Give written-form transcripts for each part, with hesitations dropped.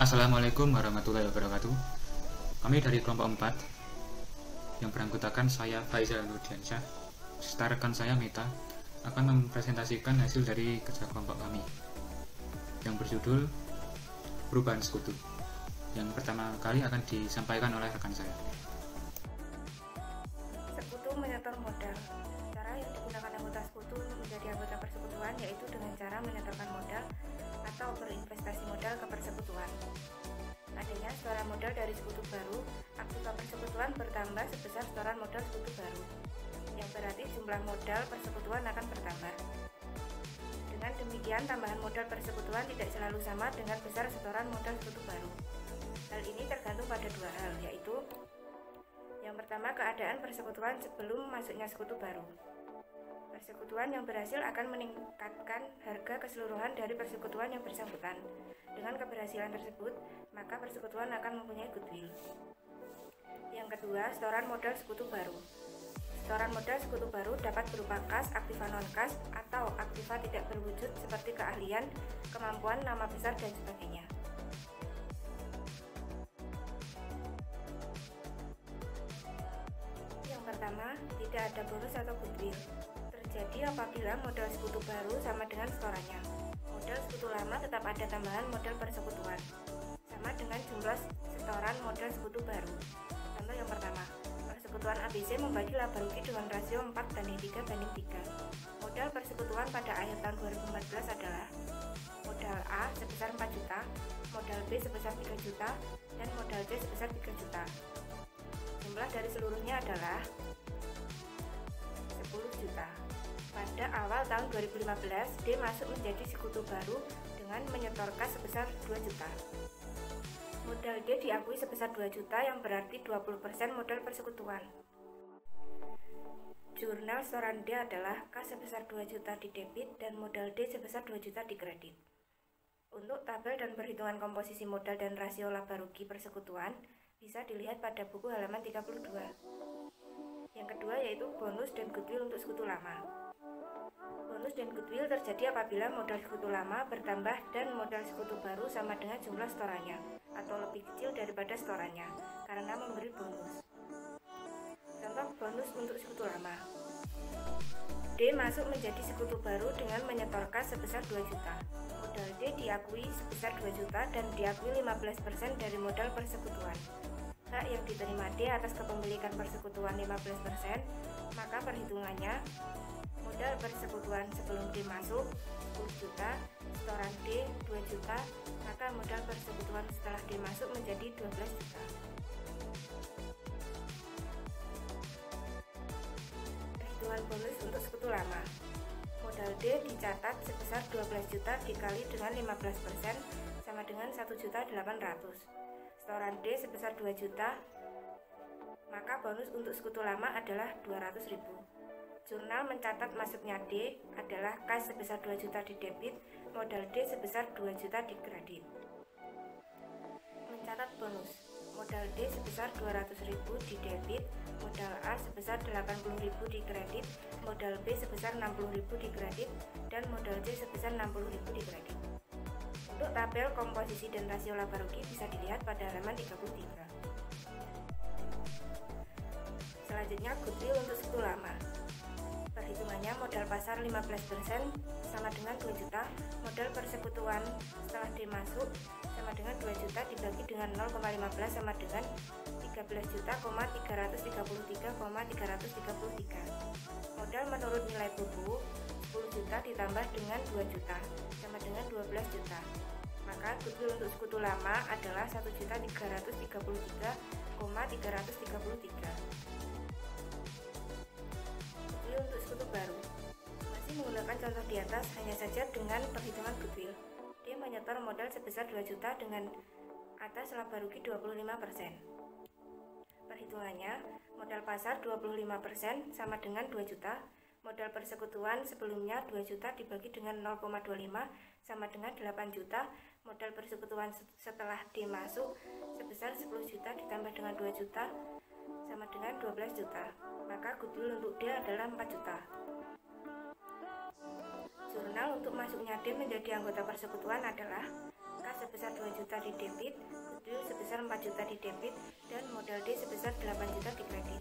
Assalamualaikum warahmatullahi wabarakatuh. Kami dari kelompok 4 yang beranggotakan saya Faizal Nurdiansyah serta rekan saya Meta akan mempresentasikan hasil dari kerja kelompok kami yang berjudul Perubahan Sekutu. Yang pertama kali akan disampaikan oleh rekan saya. Sekutu menyetor modal. Cara yang digunakan anggota sekutu untuk menjadi anggota persekutuan yaitu dengan cara menyetorkan modal atau berinvestasi modal ke persekutuan. Adanya setoran modal dari sekutu baru, aktiva persekutuan bertambah sebesar setoran modal sekutu baru, yang berarti jumlah modal persekutuan akan bertambah. Dengan demikian, tambahan modal persekutuan tidak selalu sama dengan besar setoran modal sekutu baru. Hal ini tergantung pada dua hal, yaitu yang pertama, keadaan persekutuan sebelum masuknya sekutu baru. Persekutuan yang berhasil akan meningkatkan harga keseluruhan dari persekutuan yang bersangkutan. Dengan keberhasilan tersebut, maka persekutuan akan mempunyai goodwill. Yang kedua, setoran modal sekutu baru. Setoran modal sekutu baru dapat berupa kas, aktiva non-kas, atau aktiva tidak berwujud seperti keahlian, kemampuan, nama besar, dan sebagainya. Yang pertama, tidak ada bonus atau goodwill. Terjadi apabila modal sekutu baru sama dengan setorannya. Modal sekutu lama tetap ada tambahan modal persekutuan, sama dengan jumlah setoran modal sekutu baru. Contoh yang pertama, persekutuan ABC membagi laba rugi dengan rasio 4:3:3. Modal persekutuan pada akhir tahun 2014 adalah modal A sebesar 4 juta, modal B sebesar 3 juta, dan modal C sebesar 3 juta. Jumlah dari seluruhnya adalah 10 juta. Pada awal tahun 2015, D masuk menjadi sekutu baru dengan menyetor kas sebesar 2 juta. Modal D diakui sebesar 2 juta yang berarti 20% modal persekutuan. Jurnal setoran D adalah kas sebesar 2 juta di debit dan modal D sebesar 2 juta di kredit. Untuk tabel dan perhitungan komposisi modal dan rasio laba rugi persekutuan bisa dilihat pada buku halaman 32. Yang kedua yaitu bonus dan goodwill untuk sekutu lama. Bonus dan goodwill terjadi apabila modal sekutu lama bertambah dan modal sekutu baru sama dengan jumlah setorannya atau lebih kecil daripada setorannya karena memberi bonus. Contoh bonus untuk sekutu lama. D masuk menjadi sekutu baru dengan menyetor kas sebesar 2 juta. Modal D diakui sebesar 2 juta dan diakui 15% dari modal persekutuan. Hak yang diterima D atas kepemilikan persekutuan 15%, maka perhitungannya modal persekutuan sebelum D masuk 10 juta, setoran D 2 juta, maka modal persekutuan setelah D masuk menjadi 12 juta. Perhitungan bonus untuk sekutu lama. Modal D dicatat sebesar 12 juta dikali dengan 15% sama dengan 1.800.000. Setoran D sebesar 2 juta, maka bonus untuk sekutu lama adalah 200.000. Jurnal mencatat masuknya D adalah kas sebesar 2 juta di debit, modal D sebesar 2 juta di kredit. Mencatat bonus, modal D sebesar 200.000 di debit, modal A sebesar 80.000 di kredit, modal B sebesar 60.000 di kredit, dan modal C sebesar 60.000 di kredit. Untuk tabel komposisi dan rasio laba rugi bisa dilihat pada halaman 33. Selanjutnya goodwill untuk sekutu lama. Perhitungannya modal pasar 15% sama dengan 2 juta, modal persekutuan setelah D masuk sama dengan 2 juta dibagi dengan 0,15 sama dengan 13.333,333. Modal menurut nilai buku 10 juta ditambah dengan 2 juta sama dengan 12 juta. Maka goodwill untuk sekutu lama adalah 1.333,333. Untuk sekutu baru masih menggunakan contoh di atas, hanya saja dengan perhitungan goodwill. Dia menyetor modal sebesar 2 juta dengan atas laba rugi 25%. Perhitungannya, modal pasar 25% sama dengan 2 juta, modal persekutuan sebelumnya 2 juta dibagi dengan 0,25 sama dengan 8 juta, modal persekutuan setelah D masuk sebesar 10 juta ditambah dengan 2 juta sama dengan 12 juta. Maka goodwill untuk D adalah 4 juta. Jurnal untuk masuknya D menjadi anggota persekutuan adalah kas sebesar 2 juta di debit, goodwill sebesar 4 juta di debit, dan modal D sebesar 8 juta di kredit.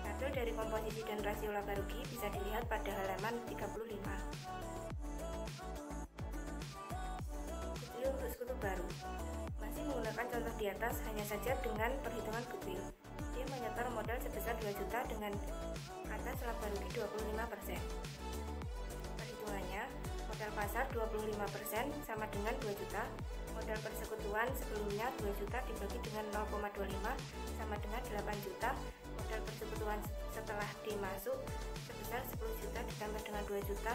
Tabel dari komposisi dan rasio laba rugi bisa dilihat pada halaman 35. Goodwill untuk sekutu baru. Masih menggunakan contoh di atas, hanya saja dengan perhitungan goodwill. Dia menyetor modal sebesar 2 juta dengan atas laba rugi 25%. Perhitungannya, modal pasar 25% sama dengan 2 juta, modal persekutuan sebelumnya 2 juta dibagi dengan 0,25 sama dengan 8 juta, modal persekutuan setelah D masuk sebesar 10 juta ditambah dengan 2 juta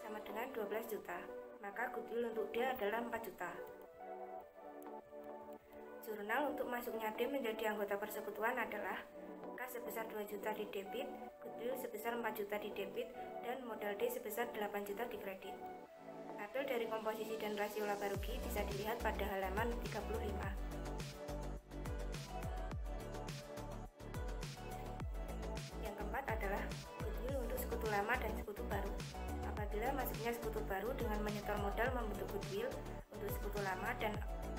sama dengan 12 juta, maka goodwill untuk D adalah 4 juta. Jurnal untuk masuknya D menjadi anggota persekutuan adalah kas sebesar 2 juta di debit, goodwill sebesar 4 juta di debit, dan modal D sebesar 8 juta di kredit. Tabel dari komposisi dan rasio laba rugi bisa dilihat pada halaman 35. Yang keempat adalah goodwill untuk sekutu lama dan sekutu baru. Apabila masuknya sekutu baru dengan menyetor modal membentuk goodwill untuk sekutu lama dan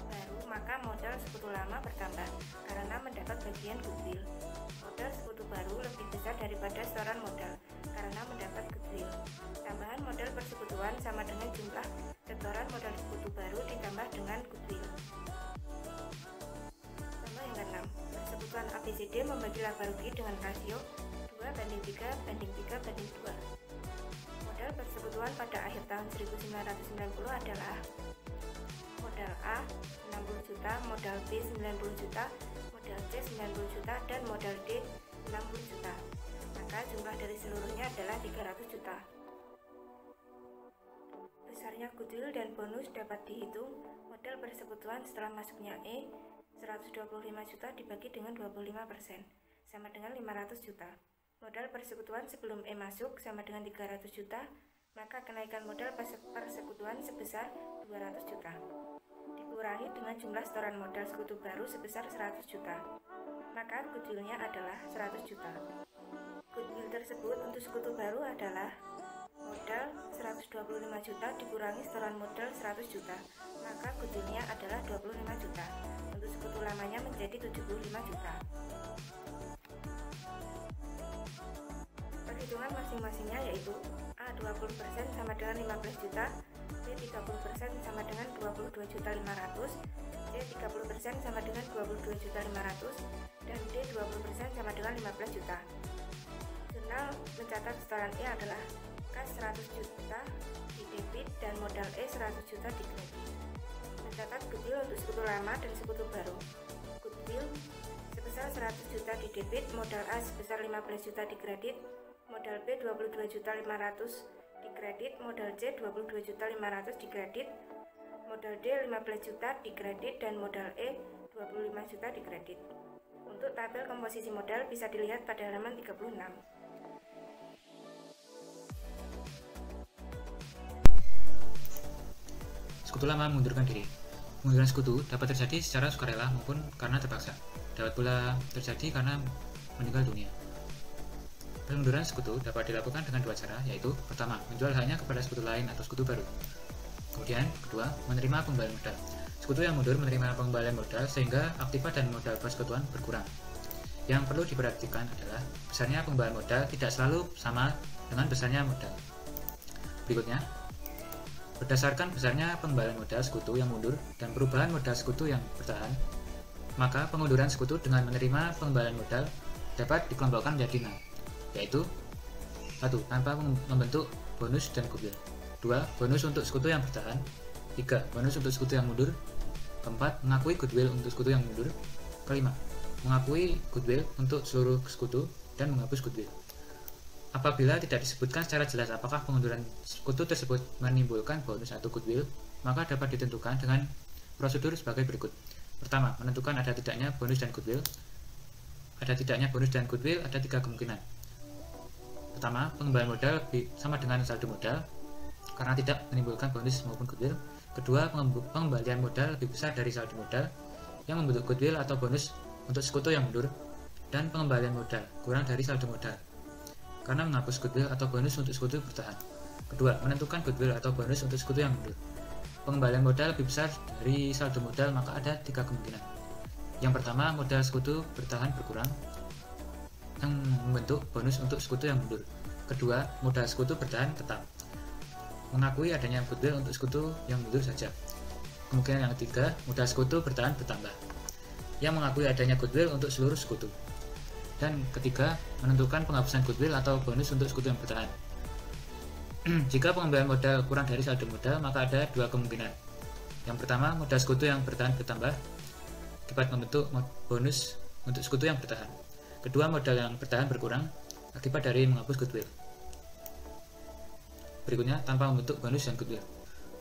baru, maka modal sekutu lama bertambah karena mendapat bagian goodwill. Modal sekutu baru lebih besar daripada setoran modal karena mendapat goodwill. Tambahan modal persekutuan sama dengan jumlah setoran modal sekutu baru ditambah dengan goodwill. Contoh yang ke-6, persekutuan ABCD membagi laba rugi dengan rasio 2:3:3:2. Modal persekutuan pada akhir tahun 1990 adalah modal A 60 juta, modal B 90 juta, modal C 90 juta, dan modal D 60 juta. Maka jumlah dari seluruhnya adalah 300 juta. Besarnya goodwill dan bonus dapat dihitung. Modal persekutuan setelah masuknya E 125 juta dibagi dengan 25% sama dengan 500 juta. Modal persekutuan sebelum E masuk sama dengan 300 juta, maka kenaikan modal persekutuan sebesar 200 juta. Dikurangi dengan jumlah setoran modal sekutu baru sebesar 100 juta, maka goodwillnya adalah 100 juta. Goodwill tersebut untuk sekutu baru adalah modal 125 juta dikurangi setoran modal 100 juta, maka goodwillnya adalah 25 juta. Untuk sekutu lamanya menjadi 75 juta. Perhitungan masing-masingnya yaitu A 20% sama dengan 15 juta, B 30% sama dengan 22.500.000, C 30% sama dengan 22.500.000, dan D 20% sama dengan 15 juta. Jurnal mencatat setoran E adalah kas 100 juta di debit dan modal E 100 juta di kredit. Mencatat goodwill untuk sekutu lama dan sekutu baru. Goodwill sebesar 100 juta di debit, modal A sebesar 15 juta di kredit, modal B 22.500.000 di kredit, modal C 22.500.000 di kredit, modal D 15 juta di kredit, dan modal E 25 juta di kredit. Untuk tabel komposisi modal bisa dilihat pada halaman 36. Sekutu lama mengundurkan diri. Pengunduran sekutu dapat terjadi secara sukarela maupun karena terpaksa. Dapat pula terjadi karena meninggal dunia. Pengunduran sekutu dapat dilakukan dengan dua cara, yaitu pertama, menjual haknya kepada sekutu lain atau sekutu baru. Kemudian, kedua, menerima pengembalian modal. Sekutu yang mundur menerima pengembalian modal sehingga aktiva dan modal persekutuan berkurang. Yang perlu diperhatikan adalah besarnya pengembalian modal tidak selalu sama dengan besarnya modal. Berikutnya, berdasarkan besarnya pengembalian modal sekutu yang mundur dan perubahan modal sekutu yang bertahan, maka pengunduran sekutu dengan menerima pengembalian modal dapat dikelompokkan menjadi 6. Yaitu 1. Tanpa membentuk bonus dan goodwill. 2. Bonus untuk sekutu yang bertahan. 3. Bonus untuk sekutu yang mundur. 4. Mengakui goodwill untuk sekutu yang mundur. 5. Mengakui goodwill untuk seluruh sekutu dan menghapus goodwill. Apabila tidak disebutkan secara jelas apakah pengunduran sekutu tersebut menimbulkan bonus atau goodwill, maka dapat ditentukan dengan prosedur sebagai berikut. Pertama, menentukan ada tidaknya bonus dan goodwill. Ada tidaknya bonus dan goodwill ada 3 kemungkinan. Pertama, pengembalian modal sama dengan saldo modal karena tidak menimbulkan bonus maupun goodwill. Kedua, pengembalian modal lebih besar dari saldo modal yang membentuk goodwill atau bonus untuk sekutu yang mundur, dan pengembalian modal kurang dari saldo modal karena menghapus goodwill atau bonus untuk sekutu bertahan. Kedua, menentukan goodwill atau bonus untuk sekutu yang mundur. pengembalian modal lebih besar dari saldo modal, maka ada 3 kemungkinan. Yang pertama, modal sekutu bertahan berkurang yang membentuk bonus untuk sekutu yang mundur. Kedua, modal sekutu bertahan tetap, mengakui adanya goodwill untuk sekutu yang mundur saja. Kemungkinan yang ketiga, modal sekutu bertahan bertambah, yang mengakui adanya goodwill untuk seluruh sekutu. Dan ketiga, menentukan penghapusan goodwill atau bonus untuk sekutu yang bertahan. Jika pengembalian modal kurang dari saldo modal, maka ada 2 kemungkinan. Yang pertama, modal sekutu yang bertahan bertambah akibat membentuk bonus untuk sekutu yang bertahan. Kedua, modal yang bertahan berkurang akibat dari menghapus goodwill. Berikutnya, tanpa membentuk bonus dan goodwill.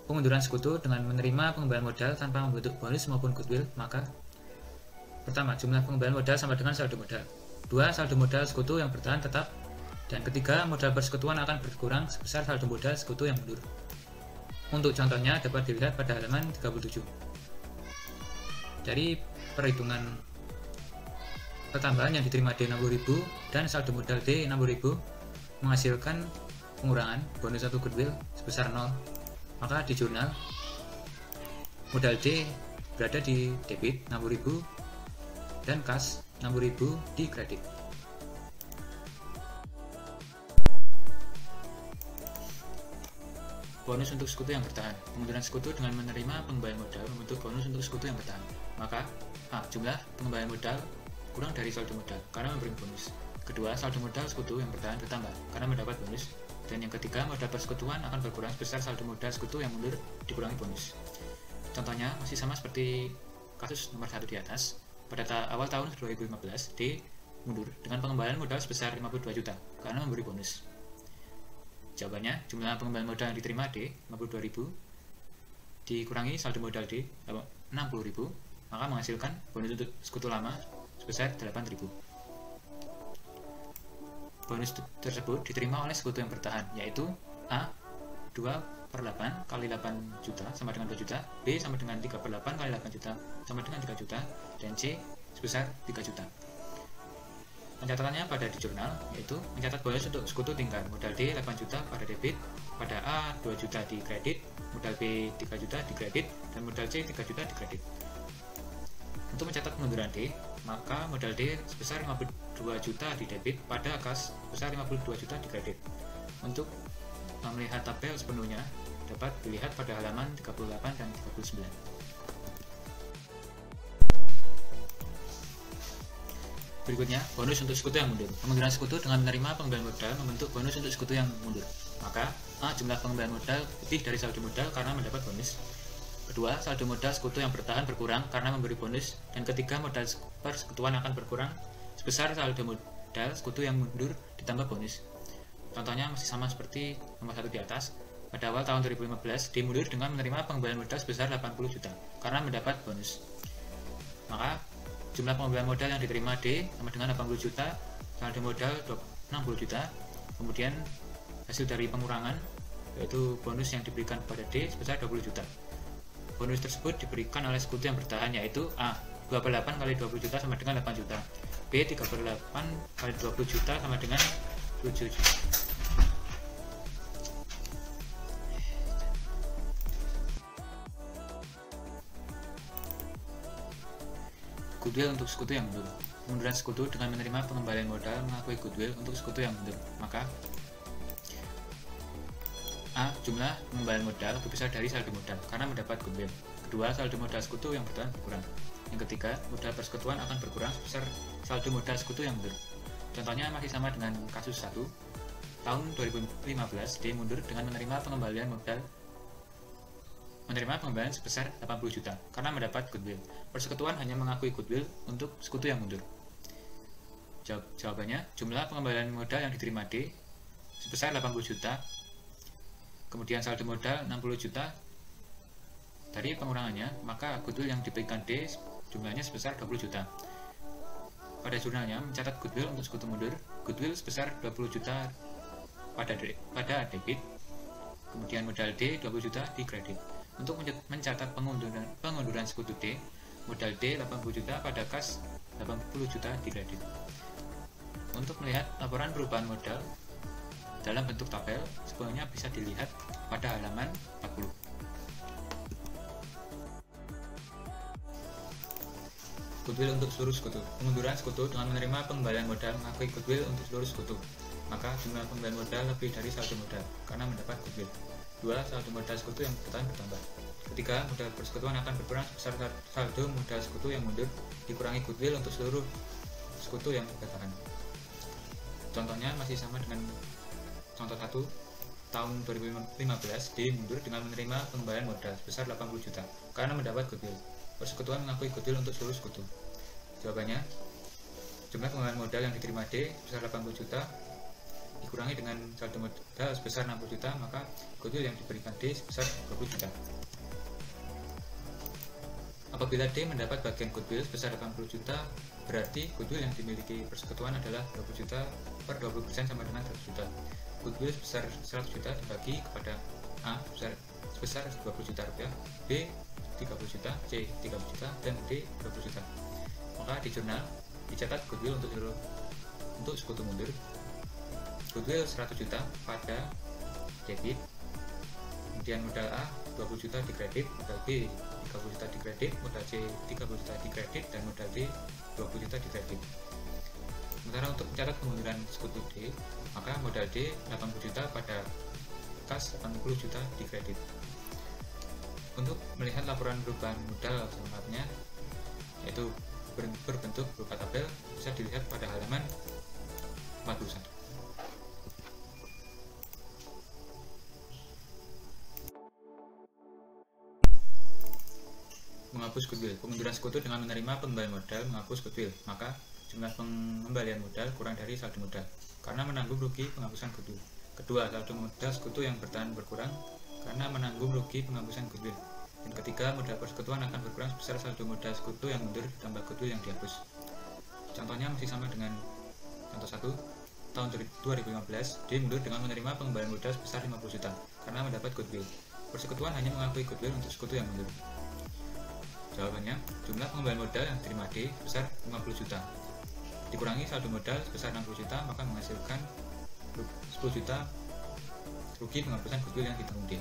Pengunduran sekutu dengan menerima pengembalian modal tanpa membentuk bonus maupun goodwill, maka pertama, jumlah pengembalian modal sama dengan saldo modal. Dua, saldo modal sekutu yang bertahan tetap. Dan ketiga, modal persekutuan akan berkurang sebesar saldo modal sekutu yang mundur. Untuk contohnya dapat dilihat pada halaman 37. Dari perhitungan pertambahan yang diterima D 60.000 dan saldo modal D 60.000 menghasilkan pengurangan bonus atau goodwill sebesar 0, maka di jurnal modal D berada di debit 60.000 dan kas 60.000 di kredit. Bonus untuk sekutu yang bertahan. Pengunduran sekutu dengan menerima pengembalian modal membentuk bonus untuk sekutu yang bertahan. Maka A. Jumlah pengembalian modal kurang dari saldo modal karena memberi bonus. Kedua, saldo modal sekutu yang bertahan bertambah karena mendapat bonus. Dan yang ketiga, modal persekutuan akan berkurang sebesar saldo modal sekutu yang mundur dikurangi bonus. Contohnya masih sama seperti kasus nomor 1 di atas. Pada awal tahun 2015, D mundur dengan pengembalian modal sebesar 52 juta karena memberi bonus. Jawabannya, jumlah pengembalian modal yang diterima D 52.000 dikurangi saldo modal D 60.000, maka menghasilkan bonus untuk sekutu lama sebesar 8.000. Bonus tersebut diterima oleh sekutu yang bertahan, yaitu A 2/8 kali 8 juta sama dengan 2 juta, B sama dengan 3/8 kali 8 juta sama dengan 3 juta, dan C sebesar 3 juta. Pencatatannya pada di jurnal, yaitu mencatat bonus untuk sekutu tinggal modal D 8 juta pada debit, pada A 2 juta di kredit, modal B 3 juta di kredit, dan modal C 3 juta di kredit. Untuk mencatat pengunduran D, maka modal D sebesar 52 juta di debit pada kas sebesar 52 juta di kredit. Untuk melihat tabel sepenuhnya dapat dilihat pada halaman 38 dan 39. Berikutnya, bonus untuk sekutu yang mundur. Pengunduran sekutu dengan menerima pengembalian modal membentuk bonus untuk sekutu yang mundur. Maka A. Jumlah pengembalian modal lebih dari saldo modal karena mendapat bonus. Kedua, saldo modal sekutu yang bertahan berkurang karena memberi bonus. Dan ketiga, modal persekutuan akan berkurang sebesar saldo modal sekutu yang mundur ditambah bonus. Contohnya masih sama seperti nomor 1 di atas. Pada awal tahun 2015, D mundur dengan menerima pengembalian modal sebesar 80 juta karena mendapat bonus. Maka jumlah pengembalian modal yang diterima D sama dengan 80 juta, saldo modal 60 juta, kemudian hasil dari pengurangan yaitu bonus yang diberikan kepada D sebesar 20 juta. Bonus tersebut diberikan oleh sekutu yang bertahan, yaitu A 2/8 kali 20 juta sama dengan 8 juta, B 3/8 kali 20 juta sama dengan 7 juta. Goodwill untuk sekutu yang mundur. Pengunduran sekutu dengan menerima pengembalian modal mengakui goodwill untuk sekutu yang mundur. Maka A. Jumlah pengembalian modal lebih besar dari saldo modal karena mendapat goodwill. Kedua, saldo modal sekutu yang bertahan berkurang. Yang ketiga, modal persekutuan akan berkurang sebesar saldo modal sekutu yang mundur. Contohnya masih sama dengan kasus 1. Tahun 2015, D mundur dengan menerima pengembalian modal sebesar 80 juta karena mendapat goodwill. Persekutuan hanya mengakui goodwill untuk sekutu yang mundur. Jawabannya, jumlah pengembalian modal yang diterima D sebesar 80 juta, kemudian saldo modal 60 juta. Dari pengurangannya, maka goodwill yang diberikan D jumlahnya sebesar 20 juta. Pada jurnalnya mencatat goodwill untuk sekutu mundur, goodwill sebesar 20 juta pada debit, kemudian modal D 20 juta di kredit. Untuk mencatat pengunduran sekutu D, modal D 80 juta pada kas 80 juta di kredit. Untuk melihat laporan perubahan modal dalam bentuk tabel, sepenuhnya bisa dilihat pada halaman 40. Goodwill untuk seluruh sekutu. Pengunduran sekutu dengan menerima pengembalian modal mengakui goodwill untuk seluruh sekutu. Maka jumlah pengembalian modal lebih dari saldo modal karena mendapat goodwill. 2. Saldo modal sekutu yang bertahan bertambah. Ketiga, modal persekutuan akan berkurang sebesar saldo modal sekutu yang mundur dikurangi goodwill untuk seluruh sekutu yang bertahan. Contohnya masih sama dengan contoh 1. Tahun 2015 D mundur dengan menerima pengembalian modal sebesar 80 juta karena mendapat goodwill. Persekutuan mengakui goodwill untuk seluruh sekutu. Jawabannya, jumlah pengembalian modal yang diterima D sebesar 80 juta dikurangi dengan saldo modal sebesar 60 juta, maka goodwill yang diberikan D sebesar 20 juta. Apabila D mendapat bagian goodwill sebesar 80 juta, berarti goodwill yang dimiliki persekutuan adalah 20 juta per 20% sama dengan 100 juta. Goodwill sebesar 100 juta dibagi kepada A sebesar 20 juta rupiah, B 30 juta, C 30 juta, dan D 20 juta. Maka di jurnal dicatat goodwill untuk sekutu mundur. Goodwill 100 juta pada debit, kemudian modal A 20 juta di kredit, modal B 30 juta di kredit, modal C 30 juta di kredit, dan modal D 20 juta di kredit. Sementara untuk mencatat pengunduran sekutu D, maka modal D 80 juta pada kas 80 juta di kredit. Untuk melihat laporan perubahan modal selengkapnya, yaitu berbentuk berupa tabel, bisa dilihat pada halaman 41. Menghapus goodwill. Pengunduran sekutu dengan menerima pengembalian modal menghapus goodwill, maka jumlah pengembalian modal kurang dari saldo modal karena menanggung rugi penghapusan goodwill. Kedua, saldo modal sekutu yang bertahan berkurang karena menanggung rugi penghapusan goodwill. Dan ketiga, modal persekutuan akan berkurang sebesar saldo modal sekutu yang mundur ditambah goodwill yang dihapus. Contohnya masih sama dengan contoh 1. Tahun 2015, D mundur dengan menerima pengembalian modal sebesar 50 juta karena mendapat goodwill. Persekutuan hanya mengakui goodwill untuk sekutu yang mundur. Jawabannya, jumlah pengembalian modal yang diterima D sebesar 50 juta dikurangi saldo modal sebesar 60 juta, maka menghasilkan 10 juta rugi penghapusan goodwill yang ditanggung D.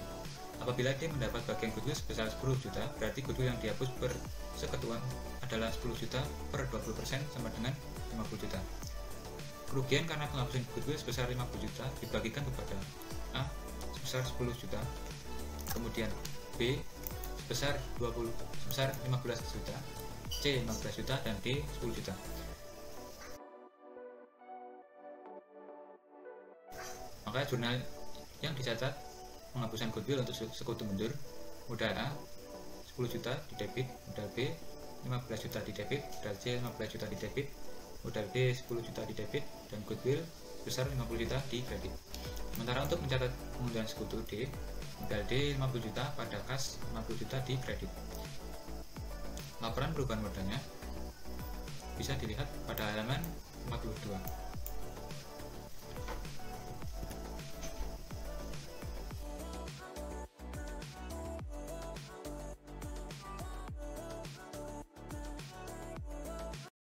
Apabila D mendapat bagian goodwill sebesar 10 juta, berarti goodwill yang dihapus persekutuan adalah 10 juta per 20% sama dengan 50 juta. Kerugian karena penghapusan goodwill sebesar 50 juta dibagikan kepada A sebesar 10 juta, kemudian B sebesar 15 juta, C 15 juta, dan D 10 juta. Maka jurnal yang dicatat penghapusan goodwill untuk sekutu mundur, modal A 10 juta di debit, modal B 15 juta di debit, modal C 15 juta di debit, modal D 10 juta di debit, dan goodwill besar 50 juta di kredit. Sementara untuk mencatat pengunduran sekutu D, modal D 50 juta pada kas 50 juta di kredit. Laporan perubahan modalnya bisa dilihat pada halaman 42.